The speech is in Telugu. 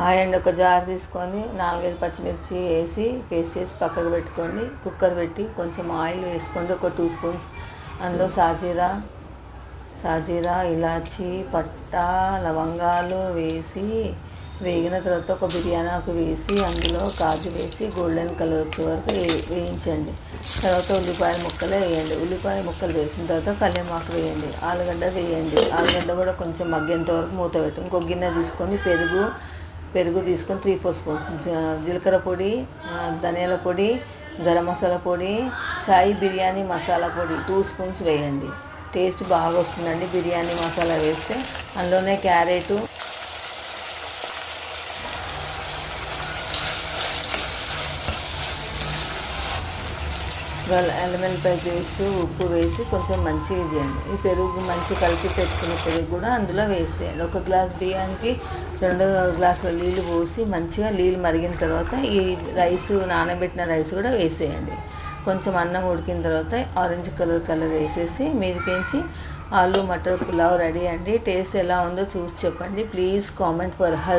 ఆయండి ఒక జార్ తీసుకొని 4-5 పచ్చిమిర్చి వేసి పేస్ట్ చేసి పక్కకు పెట్టుకోండి. కుక్కర్ పెట్టి కొంచెం ఆయిల్ వేసుకోండి, ఒక 2 స్పూన్స్. అందులో సాజీరా, ఇలాచి, పట్టా, లవంగాలు వేసి వేగిన తర్వాత ఒక బిర్యానీ ఆకు వేసి అందులో కాజు వేసి గోల్డెన్ కలర్ వచ్చే వరకు వేయించండి. తర్వాత ఉల్లిపాయ ముక్కలు వేయండి. ఉల్లిపాయ ముక్కలు వేసిన తర్వాత కల్యామాకు వేయండి. ఆలుగడ్డ వేయండి. ఆలుగడ్డ కూడా కొంచెం మగ్గేంత వరకు మూత పెట్టి ఇంకో గిన్నె తీసుకొని పెరుగు తీసుకొని 3-4 స్పూన్స్, జీలకర్ర పొడి, ధనియాల పొడి, గరం మసాలా పొడి, సాయి బిర్యానీ మసాలా పొడి 2 స్పూన్స్ వేయండి. టేస్ట్ బాగా వస్తుందండి బిర్యానీ మసాలా వేస్తే. అందులోనే క్యారెట్, అల్లం వెల్లిపాయ పేస్ట్, ఉప్పు వేసి కొంచెం మంచిగా చేయండి. ఈ పెరుగు మంచి కలిపి పెట్టుకున్న పెరుగు కూడా అందులో వేసేయండి. ఒక గ్లాస్ బియ్యానికి 2 గ్లాసుల నీళ్ళు పోసి మంచిగా నీళ్ళు మరిగిన తర్వాత ఈ రైస్, నానబెట్టిన రైస్ కూడా వేసేయండి. కొంచెం అన్నం ఉడికిన తర్వాత ఆరెంజ్ కలర్ వేసేసి మీదకించి ఆలు మటర్ పులావ్ రెడీ అండి. టేస్ట్ ఎలా ఉందో చూసి చెప్పండి. Please comment for us.